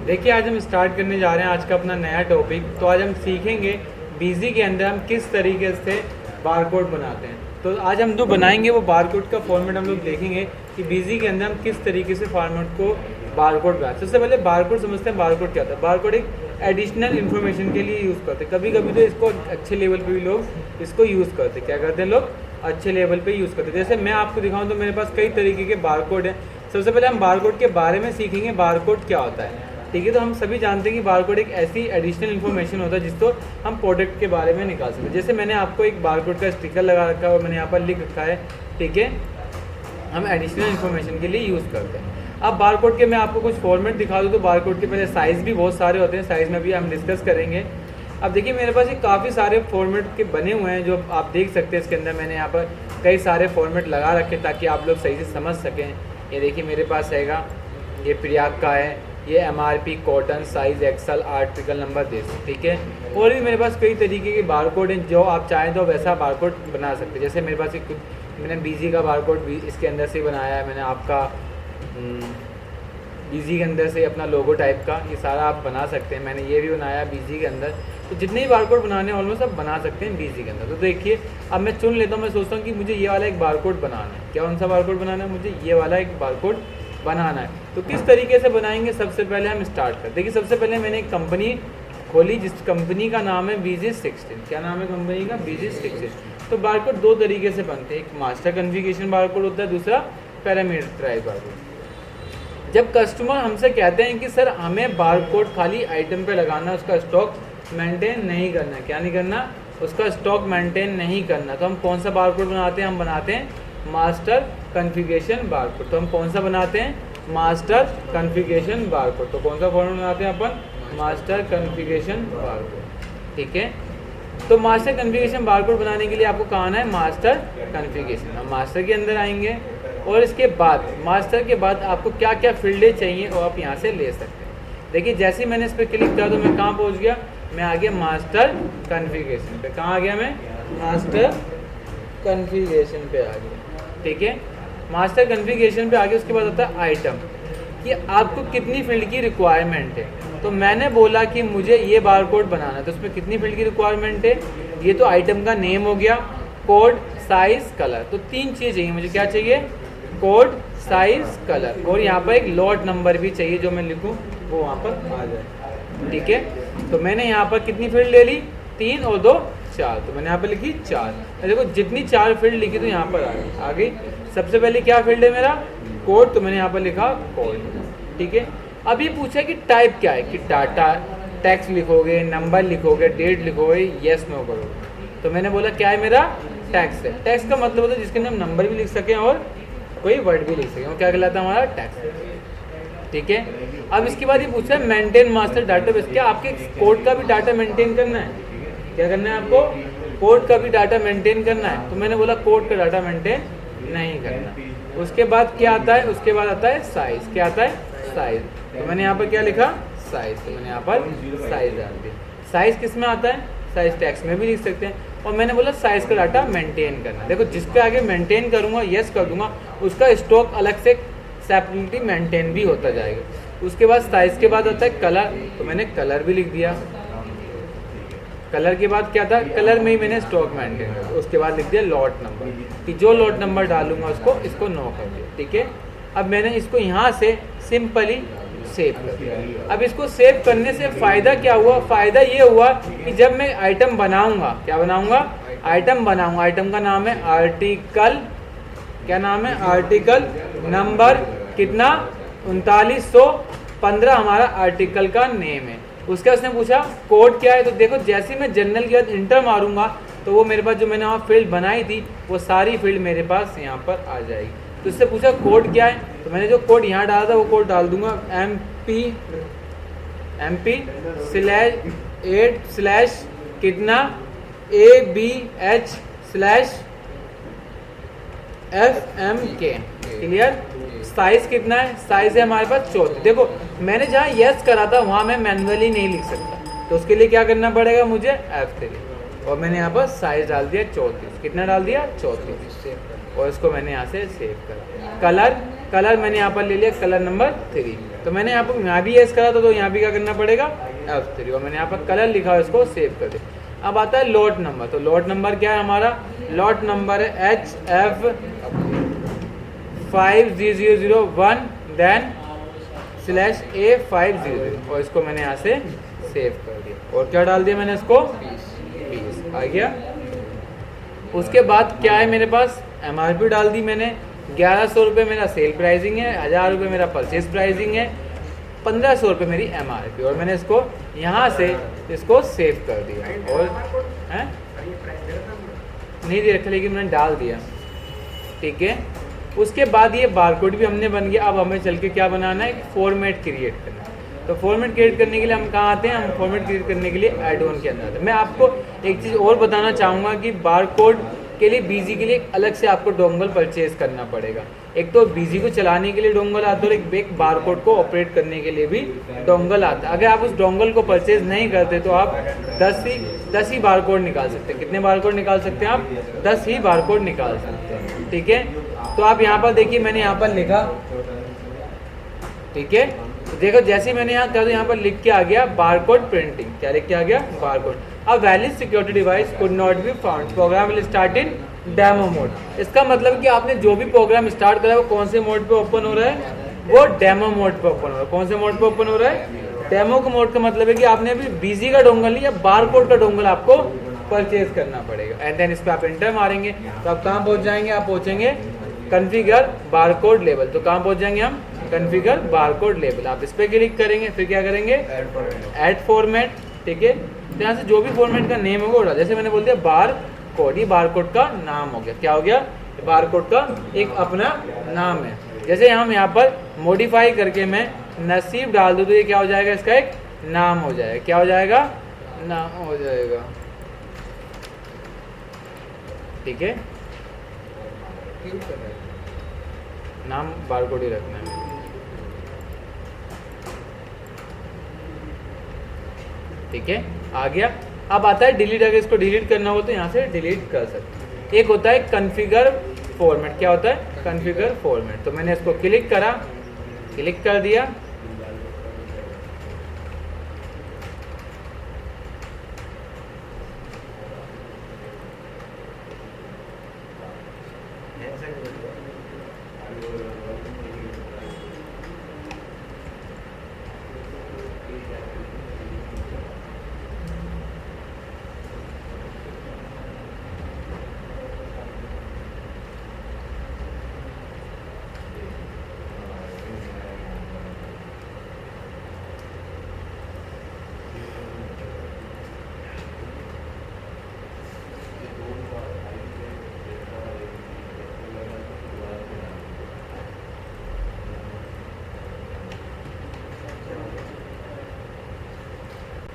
देखिए आज हम स्टार्ट करने जा रहे हैं आज का अपना नया टॉपिक। तो आज हम सीखेंगे बीजी के अंदर हम किस तरीके से बारकोड बनाते हैं। तो आज हम जो बनाएंगे वो बारकोड का फॉर्मेट हम लोग देखेंगे कि बीजी के अंदर हम किस तरीके से फॉर्मेट को बारकोड बनाते हैं। सबसे पहले बारकोड समझते हैं। बारकोड क्या होता है? बारकोड एक एडिशनल इन्फॉर्मेशन के लिए यूज़ करते हैं। कभी कभी तो इसको अच्छे लेवल पे भी लोग इसको यूज़ करते हैं। क्या करते हैं लोग? अच्छे लेवल पे यूज़ करते हैं। जैसे मैं आपको दिखाऊं तो मेरे पास कई तरीके के बारकोड हैं। सबसे पहले हम बारकोड के बारे में सीखेंगे, बारकोड क्या होता है। ठीक है, तो हम सभी जानते हैं कि बारकोड एक ऐसी एडिशनल इन्फॉर्मेशन होता है जिसको हम प्रोडक्ट के बारे में निकाल सकते हैं। जैसे मैंने आपको एक बारकोड का स्टिकर लगा रखा है और मैंने यहाँ पर लिख रखा है, ठीक है, हम एडिशनल इन्फॉर्मेशन के लिए यूज़ करते हैं। अब बारकोड के मैं आपको कुछ फॉर्मेट दिखा दूँ तो बारकोड के पहले साइज़ भी बहुत सारे होते हैं, साइज़ में भी हम डिस्कस करेंगे। अब देखिए मेरे पास ये काफ़ी सारे फॉर्मेट के बने हुए हैं जो आप देख सकते हैं। इसके अंदर मैंने यहाँ पर कई सारे फॉर्मेट लगा रखे ताकि आप लोग सही से समझ सकें। ये देखिए मेरे पास हैगा, ये प्रयाग का है, ये MRP, cotton, size, XL, article number दे सकते, ठीक है। और भी मेरे पास कई तरीके के बारकोड हैं, जो आप चाहें तो वैसा बारकोड बना सकते हैं। जैसे मेरे पास एक मैंने बीजी का बारकोड भी इसके अंदर से बनाया है। मैंने आपका बीजी के अंदर से अपना लोगो टाइप का ये सारा आप बना सकते हैं। मैंने ये भी बनाया बीजी के अंदर। तो जितने भी बारकोड बनाने ऑलमोस्ट आप बना सकते हैं बीजी के अंदर। तो देखिए अब मैं चुन लेता हूँ, मैं सोचता हूँ कि मुझे ये वाला एक बारकोड बनाना है। क्या कौन सा बारकोड बनाना है? मुझे ये वाला एक बारकोड बनाना है। तो किस तरीके से बनाएंगे, सबसे पहले हम स्टार्ट करते हैं। देखिए सबसे पहले मैंने एक कंपनी खोली जिस कंपनी का नाम है BG16। क्या नाम है कंपनी का? BG16। तो बारकोड दो तरीके से बनते हैं, एक मास्टर कॉन्फ़िगरेशन बारकोड होता है, दूसरा पैरामीटराइज्ड बारकोड। जब कस्टमर हमसे कहते हैं कि सर हमें बारकोड खाली आइटम पे लगाना है, उसका स्टॉक मेंटेन नहीं करना है, क्या नहीं करना? उसका स्टॉक मेंटेन नहीं करना, तो हम कौन सा बारकोड बनाते हैं? हम बनाते हैं मास्टर कॉन्फ़िगरेशन बारकोड। तो हम कौन सा बनाते हैं? Master configuration barcode. तो कौन सा फॉर्मेट बनाते हैं अपन? मास्टर कॉन्फ़िगरेशन बारकोड, ठीक है। तो मास्टर कॉन्फ़िगरेशन बारकोड बनाने के लिए आपको कहाँ आना है? Master configuration. हम मास्टर के अंदर आएंगे और इसके बाद मास्टर के बाद आपको क्या क्या फील्डें चाहिए और आप यहाँ से ले सकते हैं। देखिए जैसे ही मैंने इस पर क्लिक किया तो मैं कहाँ पहुँच गया? मैं आ गया मास्टर कॉन्फ़िगरेशन पे। कहाँ आ गया मैं? मास्टर कॉन्फ़िगरेशन पे आ गया, ठीक है। मास्टर कॉन्फ़िगरेशन पे आगे उसके बाद होता है आइटम, कि आपको कितनी फील्ड की रिक्वायरमेंट है। तो मैंने बोला कि मुझे ये बारकोड बनाना है, तो उसमें कितनी फील्ड की रिक्वायरमेंट है? ये तो आइटम का नेम हो गया, कोड, साइज़, कलर। तो तीन चीज़ चाहिए मुझे। क्या चाहिए? Code, size, colour. और यहाँ पर एक लॉट नंबर भी चाहिए, जो मैं लिखूँ वो वहाँ पर आ जाए, ठीक है। तो मैंने यहाँ पर कितनी फील्ड ले ली? 3 और 2 4। तो मैंने यहाँ पर लिखी 4। देखो जितनी 4 फील्ड लिखी तो यहाँ पर आ गई। सबसे पहले क्या फील्ड है मेरा? कोड। तो मैंने यहाँ पर लिखा कोड, ठीक है। अब ये पूछा कि टाइप क्या है, कि डाटा टेक्स्ट लिखोगे, नंबर लिखोगे, डेट लिखोगे, येस नो करोगे। तो मैंने बोला क्या है मेरा? टेक्स्ट है। टेक्स्ट का मतलब होता है जिसके अंदर हम नंबर भी लिख सकें और कोई वर्ड भी लिख सकें। वो क्या कहलाता है? हमारा टेक्स्ट, ठीक है। अब इसके बाद ये पूछा है मेंटेन मास्टर डाटाबेस। क्या आपके कोड का भी डाटा मेंटेन करना है? क्या करना है आपको? कोड का भी डाटा मेंटेन करना है। तो मैंने बोला कोड का डाटा मेंटेन नहीं करना। उसके बाद क्या आता है? उसके बाद आता है साइज़। क्या आता है? साइज़। तो मैंने यहाँ पर क्या लिखा? साइज़। तो मैंने यहाँ पर साइज़ डाल दिया। साइज़ किस में आता है? साइज़ टेक्स्ट में भी लिख सकते हैं। और मैंने बोला साइज़ का डाटा मेंटेन करना। देखो जिसके आगे मेंटेन करूँगा, येस कर दूंगा, उसका स्टॉक अलग से सेपरेटली मेंटेन भी होता जाएगा। उसके बाद साइज़ के बाद आता है कलर। तो मैंने कलर भी लिख दिया। कलर के बाद क्या था? कलर में ही मैंने स्टॉक मेंटेन कर। उसके बाद लिख दिया लॉट नंबर, कि जो लॉट नंबर डालूंगा उसको इसको नो कर दिया, ठीक है। अब मैंने इसको यहाँ से सिंपली सेव कर दिया। अब इसको सेव करने से फ़ायदा क्या हुआ? फ़ायदा ये हुआ कि जब मैं आइटम बनाऊंगा, क्या बनाऊंगा? आइटम बनाऊंगा। आइटम का नाम है आर्टिकल। क्या नाम है? आर्टिकल नंबर कितना? 3915 हमारा आर्टिकल का नेम है। उसके उसने पूछा कोड क्या है। तो देखो जैसे मैं जनरल के बाद इंटर मारूंगा तो वो मेरे पास जो मैंने वहाँ फील्ड बनाई थी वो सारी फील्ड मेरे पास यहाँ पर आ जाएगी। तो इससे पूछा कोड क्या है, तो मैंने जो कोड यहाँ डाला था वो कोड डाल दूंगा MP/8/ कितना ABH/FMK। क्लियर? साइज़ कितना है? साइज़ है हमारे पास 34। देखो मैंने जहाँ येस करा था वहाँ मैं मैनुअली नहीं लिख सकता, तो उसके लिए क्या करना पड़ेगा मुझे? F3। और मैंने यहाँ पर साइज़ डाल दिया 34। कितना डाल दिया? 34। और इसको मैंने यहाँ से सेव करा। कलर कलर मैंने यहाँ पर ले लिया कलर नंबर 3। तो मैंने यहाँ भी एस करा था, तो यहाँ भी क्या करना पड़ेगा F3, और मैंने यहाँ पर कलर लिखा है, इसको सेव कर दे। अब आता है लॉट नंबर। तो लॉट नंबर क्या है हमारा? लॉट नंबर है HF5001 देन /A500, और इसको मैंने यहाँ से सेव कर दिया। और क्या डाल दिया मैंने इसको 20 आ गया। उसके बाद क्या है मेरे पास? MRP डाल दी मैंने। 1100 रुपये मेरा सेल प्राइसिंग है, 1000 रुपये मेरा परचेज प्राइसिंग है, 1500 रुपये मेरी MRP, और मैंने इसको यहाँ से इसको सेव कर दिया। और हैं नहीं दे रखा, लेकिन मैंने डाल दिया, ठीक है। उसके बाद ये बारकोड भी हमने बन गया। अब हमें चल के क्या बनाना है? एक फॉर्मेट क्रिएट करना है। तो फॉर्मेट क्रिएट करने के लिए हम कहाँ आते हैं? हम फॉर्मेट क्रिएट करने के लिए ऐड ऑन के अंदर आते हैं। मैं आपको एक चीज़ और बताना चाहूँगा कि बारकोड के लिए बीजी के लिए अलग से आपको डोंगल परचेज करना पड़ेगा। एक तो बीजी को चलाने के लिए डोंगल आता है, और एक बारकोड को ऑपरेट करने के लिए भी डोंगल आता है। अगर आप उस डोंगल को परचेज नहीं करते तो आप 10 ही बारकोड निकाल सकते हैं। कितने बारकोड निकाल सकते हैं आप? 10 ही बारकोड निकाल सकते हैं, ठीक है। तो आप यहाँ पर देखिए, मैंने यहाँ पर लिखा, ठीक है। तो देखो जैसे मैंने यहाँ कर, यहाँ पर लिख के आ गया बारकोड प्रिंटिंग। क्या लिख के आ गया? Barcode. A valid security device could not be found, program will start in demo mode. इसका मतलब कि आपने जो भी प्रोग्राम स्टार्ट करा है वो कौन से मोड पे ओपन हो रहा है? वो डेमो मोड पे ओपन हो रहा है। कौन से मोड पे ओपन हो रहा है? डेमो का मोड का मतलब है कि आपने अभी बीजी का डोंगल या बारकोड का डोंगल आपको परचेज करना पड़ेगा। एंड देन इस पर आप एंटर मारेंगे तो आप कहाँ पहुँच जाएंगे? आप पहुँचेंगे कॉन्फ़िगर बारकोड लेवल। तो कहाँ पहुँच जाएंगे हम? Configure barcode level. आप इस पर क्लिक करेंगे, फिर क्या करेंगे? ऐड फॉर्मेट, ठीक है। तो यहाँ से जो भी फॉर्मेट का नेम होगा उड़ा, जैसे मैंने बोल दिया बार कोड, ये बारकोड का नाम हो गया। क्या हो गया? बारकोड का एक अपना नाम है। जैसे हम यहाँ पर मॉडिफाई करके मैं नसीब डाल दूँ तो ये क्या हो जाएगा? इसका एक नाम हो जाएगा। क्या हो जाएगा? नाम हो जाएगा, ठीक है। नाम बारकोड ही रखना है, ठीक है। आ गया। अब आता है डिलीट। अगर इसको डिलीट करना हो तो यहाँ से डिलीट कर सकते हैं। एक होता है कॉन्फ़िगर फॉर्मेट। क्या होता है? Configure format. तो मैंने इसको क्लिक करा, क्लिक कर दिया,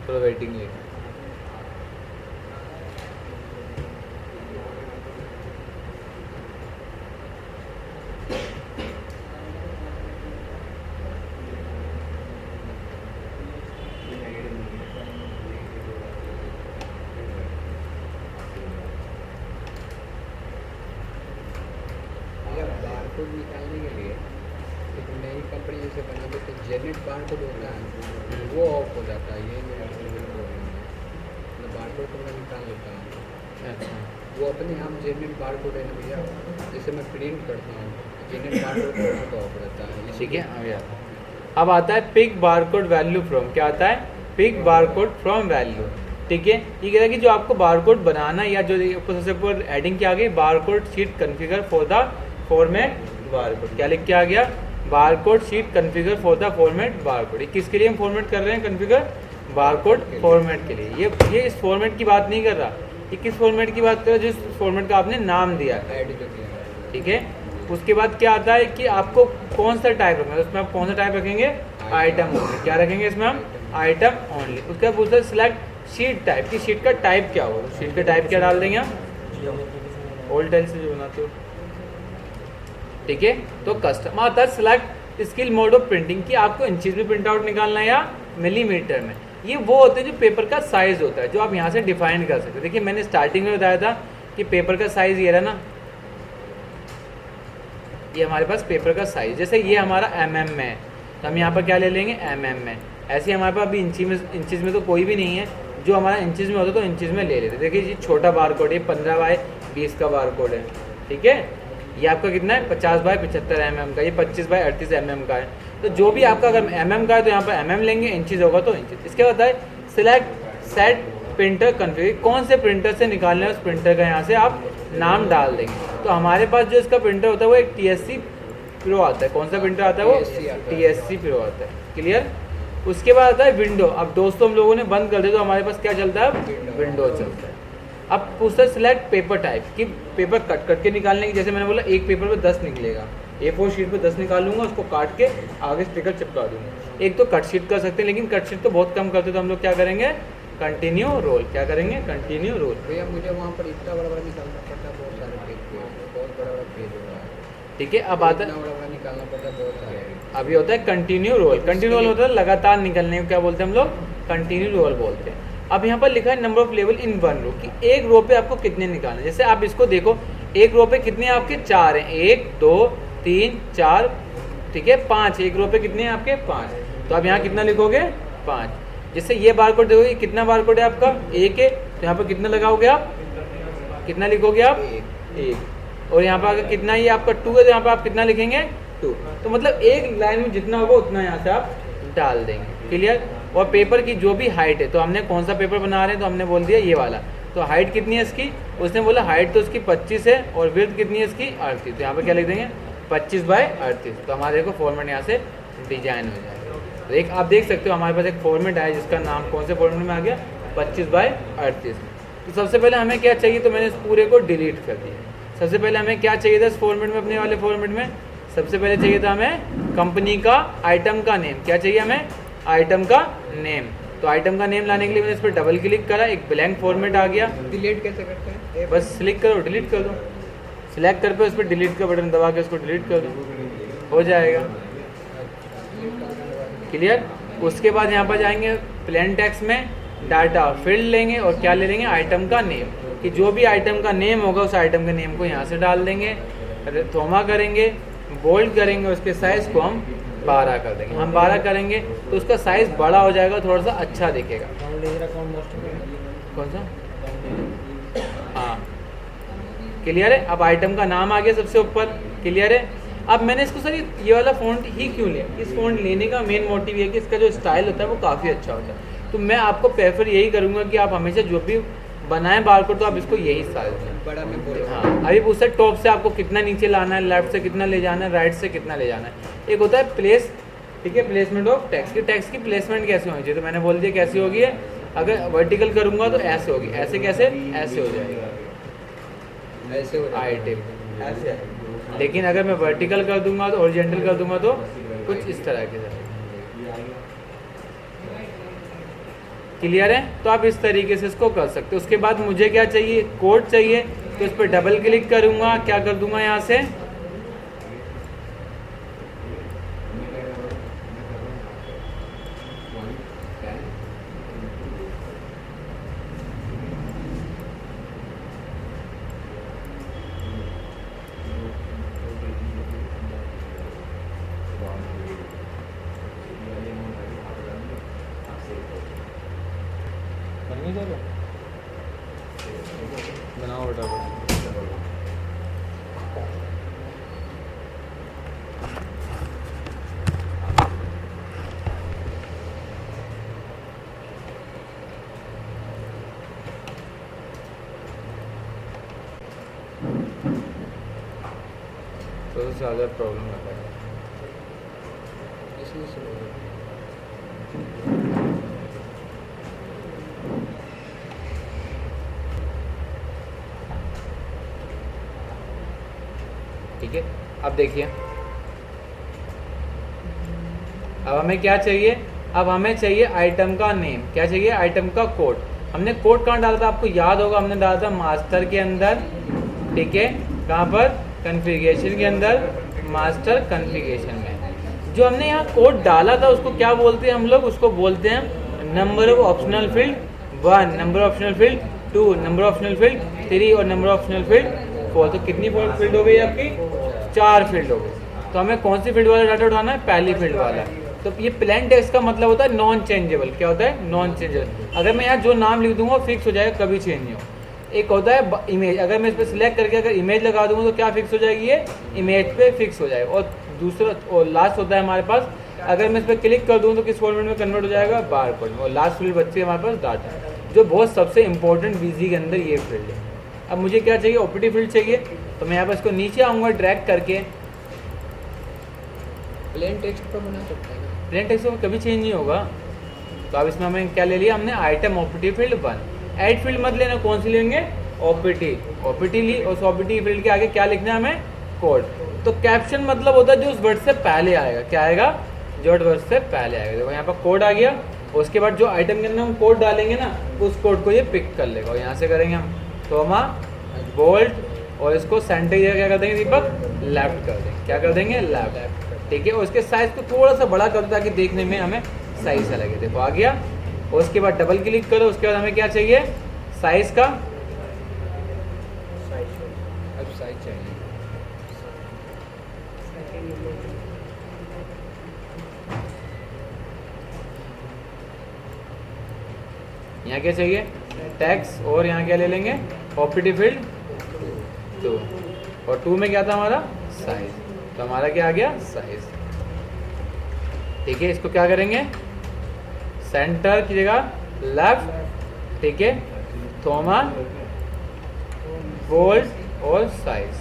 थोड़ा वेटिंग लेगा। बारकोड निकालने के लिए एक नई कंपनी जैसे बना दो तो जेनेट बारकोड होता है वो ऑफ हो जाता है। ये मेरा बारकोड को मैं निकाल लेता हूँ। अच्छा, वो अपने आप जेनेट बारकोड है ना भैया, जैसे मैं प्रिंट करता हूँ जेनेट बारकोड तो ऑफ रहता है, ठीक है। आ गया। अब आता है पिक बारकोड वैल्यू फ्रॉम। क्या आता है? पिक बारकोड फ्रॉम वैल्यू, ठीक है। ये कह रहा है कि जो आपको बारकोड बनाना है, या जो सबसे ऊपर एडिंग क्या आ गई? Barcode sheet configure for the format barcode. क्या लिख के आ गया? Barcode sheet configure for the format barcode. ये किसके लिए हम फॉर्मेट कर रहे हैं? कॉन्फ़िगर बारकोड फॉर्मेट के लिए। ये इस फॉर्मेट की बात नहीं कर रहा, ये किस फॉर्मेट की बात कर रहा है? जिस फॉर्मेट का आपने नाम दिया है, ऐड जो किया है। ठीक है। उसके बाद क्या आता है कि आपको कौन सा टाइप रखना है? उसमें आप कौन सा टाइप रखेंगे? Item only. क्या रखेंगे इसमें हम? Item only. उसके बाद पूछता है सिलेक्ट शीट टाइप, की शीट का टाइप क्या होगा? शीट का टाइप क्या डाल देंगे हम? ओल्ड टाइल से जो बनाते हो, ठीक है। तो कस्टम आता है select skill mode of printing, कि आपको इंचेस में प्रिंट आउट निकालना है या मिलीमीटर में। ये वो होते हैं जो पेपर का साइज होता है, जो आप यहाँ से डिफाइन कर सकते हो। देखिए मैंने स्टार्टिंग में बताया था कि पेपर का साइज ये रहा ना, ये हमारे पास पेपर का साइज, जैसे ये हमारा mm में है तो हम यहाँ पर क्या ले लेंगे mm में। ऐसे ही हमारे पास अभी इंचज़ में तो कोई भी नहीं है, जो हमारा इंचज़ में होता तो इंचज़ में ले लेते। देखिए ये छोटा बार कोड, ये 15 बाय 20 का बार कोड है, ठीक है। ये आपका कितना है 50 बाय 75 mm का, ये 25 बाय 38 mm का है। तो जो भी आपका अगर mm का है तो यहाँ पर mm लेंगे, इंचज़ होगा तो इंचज़। इसके बाद है सिलेक्ट सेट प्रिंटर कन्फिगर, कौन से प्रिंटर से निकालना है उस प्रिंटर का यहाँ से आप नाम डाल देंगे। तो हमारे पास जो इसका प्रिंटर होता है वो एक TSC प्रो आता है। कौन सा प्रिंटर आता है वो TSC प्रो आता है, क्लियर। उसके बाद आता है विंडो। अब दोस्तों हम लोगों ने बंद कर दिया तो हमारे पास क्या चलता है, विंडो चलता है। अब पूछता है सिलेक्ट पेपर टाइप, कि पेपर कट करके निकालने की, जैसे मैंने बोला एक पेपर पे 10 निकलेगा, A4 शीट पे 10 निकालूंगा, उसको काट के आगे स्टिकर चिपका दूंगा। एक तो कट शीट कर सकते हैं, लेकिन कट शीट तो बहुत कम करते तो हम लोग क्या करेंगे, कंटिन्यू रोल। क्या करेंगे, कंटिन्यू रोल। भैया मुझे वहाँ पर इतना बड़ा बड़ा निकालना पड़ता है, बहुत सारे पेज पे, बहुत बड़ा बड़ा पेज हो रहा है, ठीक है। अब आता है, इतना बड़ा बड़ा निकालना पड़ता है, बहुत सारे। अभी होता है कंटिन्यू रोल। कंटिन्यू रोल होता है लगातार निकलने को क्या बोलते हैं हम लोग, कंटिन्यू रोल बोलते हैं। अब यहाँ पर लिखा है number of level in one row, कि एक रो पे आपको कितने निकालने। जैसे आप इसको देखो, एक रो पे कितने आपके 4 हैं, 1 2 3 4, ठीक है, 5। एक रो पे कितने हैं आपके 5, तो आप यहाँ कितना लिखोगे 5। जैसे ये बार कोड देखोगे, कितना बार कोड है आपका 1 है, तो यहाँ पर कितना लगाओगे आप, कितना लिखोगे आप 1। और यहाँ पर अगर कितना ये आपका 2 है तो यहाँ पर आप कितना लिखेंगे 2। तो मतलब एक लाइन में जितना होगा उतना यहाँ से आप डाल देंगे, क्लियर। और पेपर की जो भी हाइट है, तो हमने कौन सा पेपर बना रहे हैं, तो हमने बोल दिया ये वाला। तो हाइट कितनी है इसकी, उसने बोला हाइट तो उसकी 25 है और विड्थ कितनी है इसकी 38। तो यहाँ पर क्या लिख देंगे 25 बाय 38। तो हमारे को फॉर्मेट यहाँ से डिजाइन हो जाएगा। तो एक आप देख सकते हो हमारे पास एक फॉर्मेट आया जिसका नाम कौन से फॉर्मेट में आ गया, 25 बाय 38। तो सबसे पहले हमें क्या चाहिए, तो मैंने इस पूरे को डिलीट कर दिया। सबसे पहले हमें क्या चाहिए था इस फॉर्मेट में, अपने वाले फॉर्मेट में सबसे पहले चाहिए था हमें कंपनी का आइटम का नेम। क्या चाहिए हमें, आइटम का नेम। तो आइटम का नेम लाने के लिए मैंने इस पर डबल क्लिक करा, एक ब्लैंक फॉर्मेट आ गया। डिलीट कैसे करते हैं, बस सिलेक्ट करो, डिलीट कर दो, सिलेक्ट कर पे उस पर डिलीट का बटन दबा के उसको डिलीट कर दो, हो जाएगा, क्लियर। उसके बाद यहाँ पर जाएंगे प्लेन टेक्स्ट में डाटा फील्ड लेंगे और क्या ले लेंगे, आइटम का नेम, कि जो भी आइटम का नेम होगा उस आइटम के नेम को यहाँ से डाल देंगे, थोमा करेंगे, बोल्ड करेंगे, उसके साइज़ को हम 12 कर देंगे। हम 12 करेंगे तो उसका साइज़ बड़ा हो जाएगा, थोड़ा सा अच्छा दिखेगा। कौन सा, हाँ क्लियर है। अब आइटम का नाम आ गया सबसे ऊपर, क्लियर है। अब मैंने इसको सर ये वाला फ़ॉन्ट ही क्यों लिया, इस फ़ॉन्ट लेने का मेन मोटिव ये है कि इसका जो स्टाइल होता है वो काफ़ी अच्छा होता है। तो मैं आपको प्रेफर यही करूँगा कि आप हमेशा जो भी बनाएं बारकोड तो आप इसको यही स्टाइल दें, बड़ा में बोलो। हाँ। अभी उससे टॉप से आपको कितना नीचे लाना है, लेफ्ट से कितना ले जाना है, राइट से कितना ले जाना है। एक होता है प्लेस, ठीक है, प्लेसमेंट ऑफ टेक्स्ट, की टेक्स्ट की प्लेसमेंट कैसे होनी चाहिए। तो मैंने बोल दिया कैसी होगी है, अगर वर्टिकल करूँगा तो ऐसे होगी, ऐसे कैसे, ऐसे हो जाएगा, ऐसे हो आई टिप ऐसे। लेकिन अगर मैं वर्टिकल कर दूंगा तो, हॉरिजॉन्टल कर दूंगा तो कुछ इस तरह के साथ, क्लियर है। तो आप इस तरीके से इसको कर सकते हो। उसके बाद मुझे क्या चाहिए, कोड चाहिए, तो इस पर डबल क्लिक करूंगा, क्या कर दूंगा यहाँ से, बनाओ बेटा। तो ज़्यादा प्रॉब्लम आता है इसमें से ठीक है। अब देखिए, अब हमें क्या चाहिए, अब हमें चाहिए आइटम का नेम, क्या चाहिए, आइटम का कोड। हमने कोड कहाँ डाला था, आपको याद होगा, हमने डाला था मास्टर के अंदर, ठीक है, कहाँ पर, कॉन्फ़िगरेशन के अंदर, मास्टर कॉन्फ़िगरेशन में। जो हमने यहाँ कोड डाला था उसको क्या बोलते हैं हम लोग, उसको बोलते हैं number of optional field 1, number of optional field 2, number of optional field 3 और नंबर ऑफ ऑप्शनल फील्ड 4। तो कितनी फील्ड हो गई आपकी, 4 फील्ड हो गए। तो हमें कौन सी फील्ड वाला डाटा उठाना है? पहली फील्ड वाला। तो ये प्लेन टेक्स्ट का मतलब होता है नॉन चेंजेबल। क्या होता है? Non changeable. अगर मैं यहाँ जो नाम लिख दूंगा फिक्स हो जाएगा, कभी चेंज नहीं हो। एक होता है इमेज, अगर मैं इस पर सिलेक्ट करके अगर इमेज लगा दूंगा तो क्या फिक्स हो जाएगी? ये इमेज पे फिक्स हो जाएगा। और दूसरा और लास्ट होता है हमारे पास, अगर मैं इस पर क्लिक कर दूँ तो किस फॉर्मेट में कन्वर्ट हो जाएगा? बारकोड में। और लास्ट फील्ड बच्चे हमारे पास डाटा, जो बहुत सबसे इंपॉर्टेंट बीजी के अंदर ये फील्ड है। अब मुझे क्या चाहिए? ओपीटी फील्ड चाहिए। तो मैं यहाँ पर इसको नीचे आऊँगा ड्रैग करके। प्लेन टेक्स्ट पर बना सकते हैं ना? प्लेन टेक्स्ट में कभी चेंज नहीं होगा। तो अब इसमें हमें क्या ले लिया हमने? Item OPT field 1। Add field मत लेना, कौन सी लेंगे? ओपीटी। ओपीटी ली, और उस ओपीटी फील्ड के आगे क्या लिखना है हमें? कोड। तो कैप्शन मतलब होता है जो उस वर्ड से पहले आएगा। क्या आएगा? जो वर्ड से पहले आएगा। देखो यहाँ पर कोड आ गया, और उसके बाद जो आइटम के अंदर हम कोड डालेंगे ना, उस कोड को ये पिक कर लेगा। और यहाँ से करेंगे हम थोमा बोल्ट, और इसको सेंटर क्या कर देंगे दीपक? लेफ्ट कर देंगे। क्या कर देंगे? लेफ्ट। ठीक है। और उसके साइज को थोड़ा सा बड़ा कर दो ताकि देखने में हमें सही सा लगे। देखो आ गया। और उसके बाद डबल क्लिक करो। उसके बाद हमें क्या चाहिए? साइज का। अब साइज चाहिए। यहाँ क्या चाहिए? टैक्स। और यहाँ क्या ले लेंगे? OPT field 2। और 2 में क्या था हमारा? साइज। तो हमारा क्या आ गया? साइज। ठीक है। इसको क्या करेंगे? सेंटर की जगह लेफ्ट। ठीक है। थोमा बोल्ट और साइज।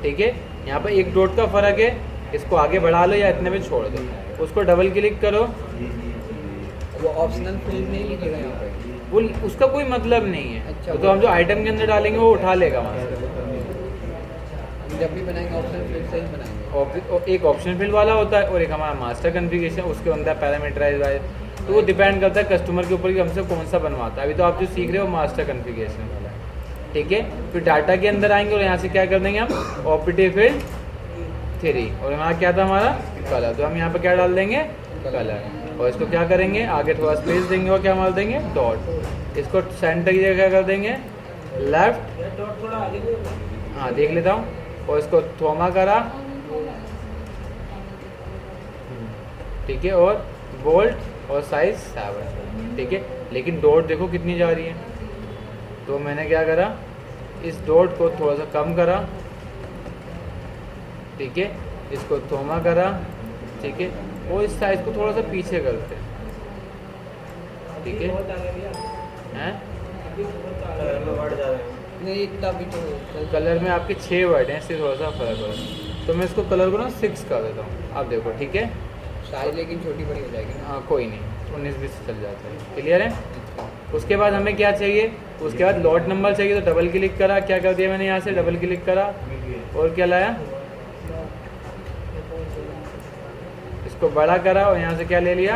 ठीक है। यहाँ पर एक डॉट का फर्क है, इसको आगे बढ़ा लो या इतने में छोड़ दो। उसको डबल क्लिक करो। वो ऑप्शनल फील्ड नहीं लिखेगा यहाँ पे? वो उसका कोई मतलब नहीं है। अच्छा, तो हम जो आइटम के अंदर डालेंगे वो उठा लेगा वहाँ से। हम जब भी बनाएंगे ऑप्शनल फील्ड से ही बनाएंगे। एक ऑप्शन फील्ड वाला होता है और एक हमारा मास्टर कॉन्फ़िगरेशन, उसके अंदर पैरामीटराइज वाइज। तो वो डिपेंड करता है कस्टमर के ऊपर कि हमसे कौन सा बनवाता है। अभी तो आप जो सीख रहे हो मास्टर कॉन्फ़िगरेशन वाला है। ठीक है। फिर डाटा के अंदर आएंगे और यहाँ से क्या कर देंगे हम? OPT field 3। और यहाँ क्या था हमारा? कलर। तो हम यहाँ पर क्या डाल देंगे? कलर। और इसको क्या करेंगे? आगे थोड़ा स्पेस देंगे और क्या मार देंगे? डॉट। इसको सेंटर की जगह क्या कर देंगे? लेफ्ट। हाँ देख लेता हूँ। और इसको थोमा करा। ठीक है। और बोल्ट और साइज 7। ठीक है। लेकिन डॉट देखो कितनी जा रही है। तो मैंने क्या करा? इस डॉट को थोड़ा सा कम करा। ठीक है। इसको थोमा करा। ठीक है। और इस साइज को थोड़ा सा पीछे करते हैं। ठीक है। हैं? नहीं इतना भी तो कलर में आपके 6 वर्ड हैं, इससे थोड़ा सा फर्क होगा। तो मैं इसको कलर को ना 6 कर देता हूँ। आप देखो। ठीक है। साइज लेकिन छोटी बड़ी हो जाएगी ना? हाँ कोई नहीं, 19-20 से चल जाता है। क्लियर है? उसके बाद हमें क्या चाहिए? उसके बाद लॉट नंबर चाहिए। तो डबल क्लिक करा। क्या कर दिया मैंने? यहाँ से डबल क्लिक करा और क्या लाया? इसको बड़ा करा और यहाँ से क्या ले लिया?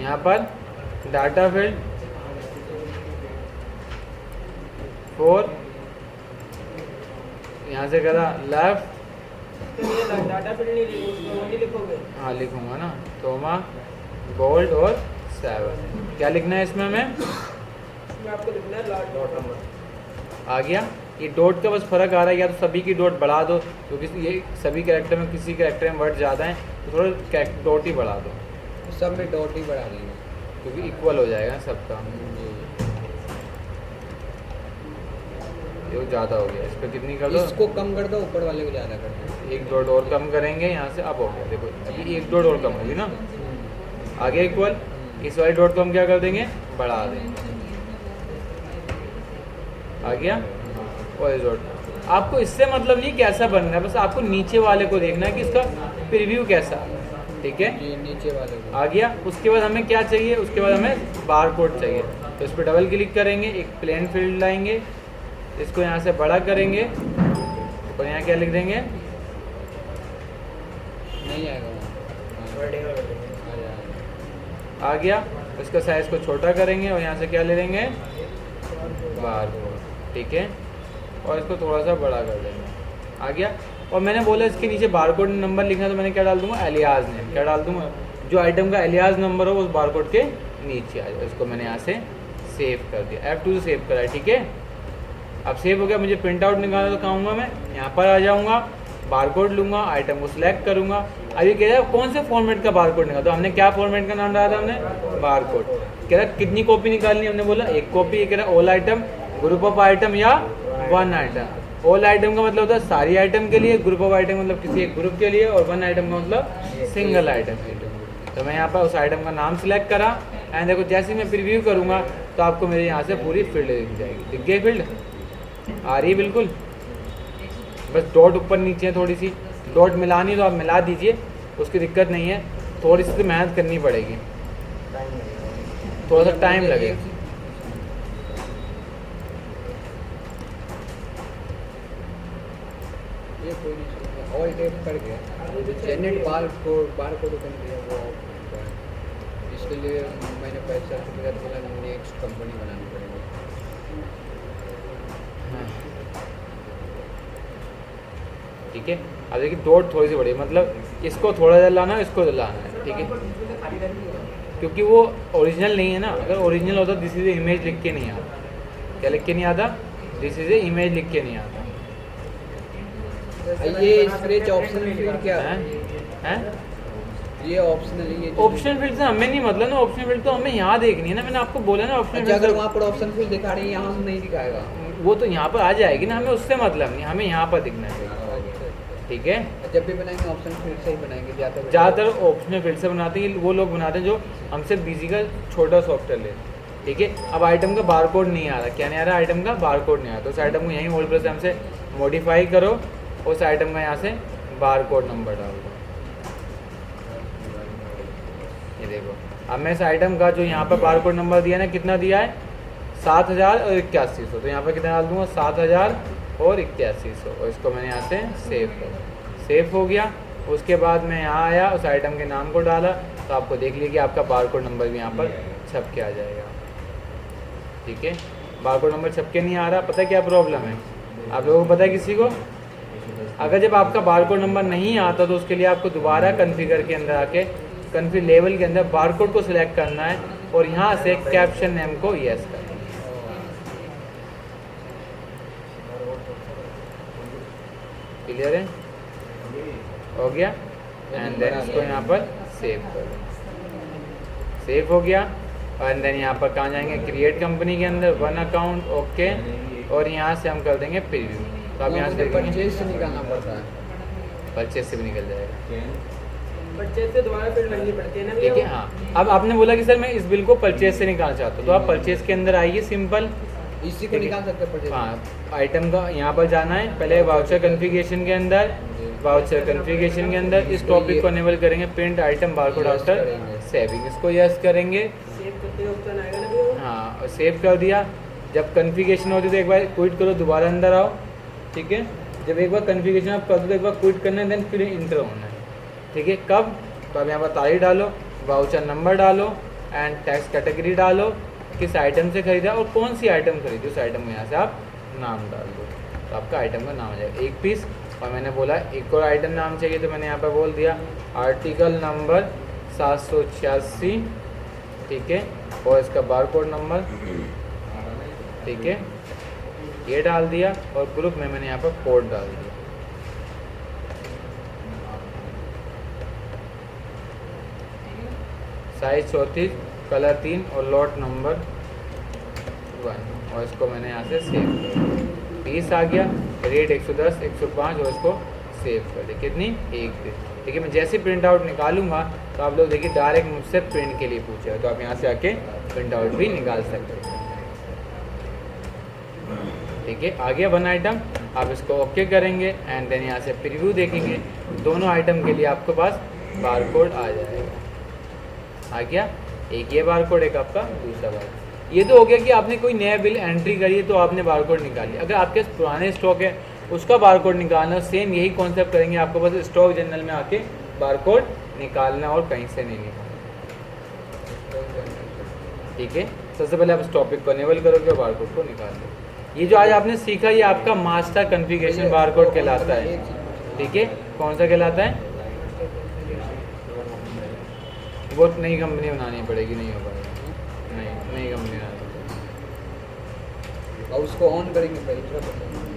यहाँ पर डाटा फील्ड 4। यहाँ से करा लेफ्ट। डाटा फील्ड नहीं लिखोगे? हाँ लिखूंगा ना। थोमा बोल्ट और 7। क्या लिखना है इसमें हमें? इसमें आपको लिखना है डॉट नंबर। आ गया। ये डॉट का बस फर्क आ रहा है, या तो सभी की डॉट बढ़ा दो, क्योंकि ये सभी कैरेक्टर में किसी कैरेक्टर में वर्ड ज़्यादा हैं तो थोड़ा डॉट ही बढ़ा दो, सब में डॉट ही बढ़ा देंगे क्योंकि इक्वल हो जाएगा सबका। ये ज़्यादा हो गया, इस पर कितनी कर दो? इसको कम कर दो, ऊपर वाले को ज़्यादा कर दो। एक डॉट और कम करेंगे यहाँ से। अब हो गया। देखो अभी एक डॉट और कम होगी ना, आगे इक्वल। इस वाली डॉट को हम क्या कर देंगे? बढ़ा देंगे। आ गया। और इस डॉट आपको इससे मतलब नहीं कैसा बनना है, बस आपको नीचे वाले को देखना है कि इसका प्रीव्यू कैसा है। ठीक है। ये नीचे वाले को आ गया। उसके बाद हमें क्या चाहिए? उसके बाद हमें बार कोड चाहिए। तो इस पर डबल क्लिक करेंगे, एक प्लेन फील्ड लाएंगे, इसको यहाँ से बड़ा करेंगे और यहाँ क्या लिख देंगे? नहीं आएगा वहाँ। आ गया। इसका साइज को छोटा करेंगे और यहाँ से क्या ले लेंगे? Bar code. ठीक है। और इसको थोड़ा सा बड़ा कर देंगे। आ गया। और मैंने बोला इसके नीचे बारकोड नंबर लिखना, तो मैंने क्या डाल दूंगा? Alias name. क्या डाल दूंगा? जो आइटम का एलियाज नंबर हो उस बारकोड के नीचे आ जाए। इसको मैंने यहाँ से सेव कर दिया, F2 से सेव करा है। ठीक है। अब सेव हो गया, मुझे प्रिंट आउट निकालना तो कहाँ हूँगा मैं, यहाँ पर आ जाऊँगा, बारकोड लूँगा, आइटम को सिलेक्ट करूँगा। अभी कह रहा है कौन से फॉर्मेट का बारकोड निकाला, तो हमने क्या फॉर्मेट का नाम डाला था, हमने बारकोड। कह रहा कितनी कॉपी निकालनी, हमने बोला एक कॉपी। ये कह रहा all item, group of item या वन आइटम। ऑल आइटम का मतलब होता है सारी आइटम के लिए, ग्रुप ऑफ आइटम मतलब किसी एक ग्रुप के लिए, और वन आइटम का मतलब सिंगल आइटम के लिए। तो मैं यहाँ पर उस आइटम का नाम सिलेक्ट करा एंड देखो जैसे ही मैं प्रीव्यू करूँगा तो आपको मेरे यहाँ से पूरी फील्ड दिख जाएगी। दिख गई फील्ड, आ रही है बिल्कुल, बस डॉट ऊपर नीचे है, थोड़ी सी डॉट मिलानी तो आप मिला दीजिए, उसकी दिक्कत नहीं है। थोड़ी सी मेहनत करनी पड़ेगी, थोड़ा सा टाइम लगेगा। ये कोई नहीं, ऑल टेप करके जनरेट बारकोड ओपन किया वो ऑफ होता है। इसके लिए मैंने पैसा बोला नेक्स्ट कंपनी बनानी पड़ेगी। ठीक है, अब देखिए डॉट थोड़ी सी बड़ी, मतलब इसको थोड़ा जलाना है, इसको जलाना है। ठीक है, क्योंकि वो ओरिजिनल नहीं है ना। अगर ओरिजिनल होता दिस इज इमेज लिख के नहीं आता। क्या लिख के नहीं आता, दिस इज इमेज लिख के नहीं आता। ये स्क्रैच ऑप्शनल फील्ड क्या है? हैं? ये ऑप्शनल है, ये ऑप्शन फील्ड से हमें नहीं मतलब ना, ऑप्शन फील्ड तो हमें यहाँ देखनी है ना। मैंने आपको बोला ना ऑप्शन अच्छा, अगर फील्ड, वहाँ पर ऑप्शन फील्ड दिखा रही है यहाँ से नहीं दिखाएगा। वो तो यहाँ पर आ जाएगी ना, हमें उससे मतलब नहीं, हमें यहाँ पर दिखना है। ठीक है, जब भी बनाएंगे ऑप्शन फील्ड से ही बनाएंगे ज़्यादातर ऑप्शन फील्ड से बनाते हैं वो लोग, बनाते हैं जो हमसे बिजी का छोटा सॉफ्टवेयर ले। ठीक है, अब आइटम का बारकोड नहीं आ रहा, क्या नहीं आ रहा, आइटम का बारकोड नहीं आ रहा। तो उस आइटम को यहीं होल्ड प्लस हमसे मॉडिफाई करो, उस आइटम का यहाँ से बारकोड नंबर डाल दो। ये देखो, अब मैं इस आइटम का जो यहाँ पर बारकोड नंबर दिया ना, कितना दिया है, 7000 और 8100। तो यहाँ पर कितना डाल दूँगा, 7000 और 8100, और इसको मैंने यहाँ से सेव कर, सेव हो गया। उसके बाद मैं यहाँ आया, उस आइटम के नाम को डाला, तो आपको देख लिया कि आपका बारकोड नंबर भी यहाँ पर छप के आ जाएगा। ठीक है, बारकोड नंबर छप के नहीं आ रहा, पता है क्या प्रॉब्लम है आप लोगों को, पता है किसी को? अगर जब आपका बारकोड नंबर नहीं आता तो उसके लिए आपको दोबारा कॉन्फ़िगर के अंदर आके कॉन्फ़िगर लेवल के अंदर बारकोड को सिलेक्ट करना है और यहाँ से कैप्शन नेम को यस करना है। क्लियर है, हो गया। एंड देन इसको यहाँ पर सेव कर दें, सेव हो गया। एंड देन यहाँ पर कहाँ जाएंगे, क्रिएट कंपनी के अंदर वन अकाउंट, ओके, और यहाँ से हम कर देंगे प्रीव्यू। तो आप यहाँ से परचेज से निकालना पड़ता है, परचेज से भी निकल जाएगा। परचेज से दोबारा फिर भरनी पड़ती है ना। ठीक है, हाँ। अब आपने बोला कि सर मैं इस बिल को परचेज से निकालना चाहता हूँ, तो आप परचेज के अंदर आइए, सिंपल इसी को निकाल सकते हैं परचेज। हाँ, आइटम का यहाँ पर जाना है, पहले वाउचर कॉन्फ़िगरेशन के अंदर, वाउचर कॉन्फ़िगरेशन के अंदर इस टॉपिक को इनेबल करेंगे, print item barcode after saving, इसको यस करेंगे। सेव करते ही ऑप्शन आएगा ना भैया। हाँ, और सेव कर दिया। जब कॉन्फ़िगरेशन होती है तो एक बार क्विट करो, दोबारा अंदर आओ। ठीक है, जब एक बार कॉन्फ़िगरेशन आप कर दो तो एक बार क्विट करना है, देन फिर इंटर होना है। ठीक है, कब? तो आप यहाँ पर तारीख डालो, वाउचर नंबर डालो एंड टैक्स कैटेगरी डालो, किस आइटम से खरीदा और कौन सी आइटम खरीदी, उस आइटम में यहाँ से आप नाम डाल दो, तो आपका आइटम का नाम आ जाएगा। एक पीस, और मैंने बोला एक और आइटम नाम चाहिए, तो मैंने यहाँ पर बोल दिया आर्टिकल नंबर 786। ठीक है, और इसका बारकोड नंबर, ठीक है, ये डाल दिया, और ग्रुप में मैंने यहाँ पर कोड डाल दिया। साइज 34, कलर 3 और लॉट नंबर 1, और इसको मैंने यहाँ से सेव किया। पीस आ गया, रेट 110, 105, और इसको सेव कर दिया। कितनी? एक पीस। ठीक है, मैं जैसे प्रिंट आउट निकालूंगा तो आप लोग देखिए डायरेक्ट मुझसे प्रिंट के लिए पूछेगा, तो आप यहाँ से आके प्रिंट आउट भी निकाल सकते हैं। ठीक है, आ गया वन आइटम, आप इसको ओके करेंगे एंड देन यहाँ से प्रीव्यू देखेंगे, दोनों आइटम के लिए आपके पास बारकोड आ जाएगा। आ गया, एक ये बारकोड, एक आपका दूसरा बारकोड। ये तो हो गया कि आपने कोई नया बिल एंट्री करी है तो आपने बारकोड निकाली। अगर आपके पास पुराने स्टॉक है उसका बारकोड निकालना, सेम यही कॉन्सेप्ट करेंगे, आपको बस स्टॉक जनरल में आके बारकोड निकालना और कहीं से नहीं निकालना। ठीक है, सबसे पहले आप इस टॉपिक को इनेबल करोगे और बारकोड को निकाल लो। ये जो आज आपने सीखा ये आपका मास्टर कॉन्फ़िगरेशन बारकोड कहलाता है। ठीक है, कौन सा कहलाता है? वो नई कंपनी बनानी पड़ेगी, नहीं हो पाएगा, नई कंपनी बनानी पड़ेगी। और उसको ऑन करेंगे पहले थोड़ा बताइए।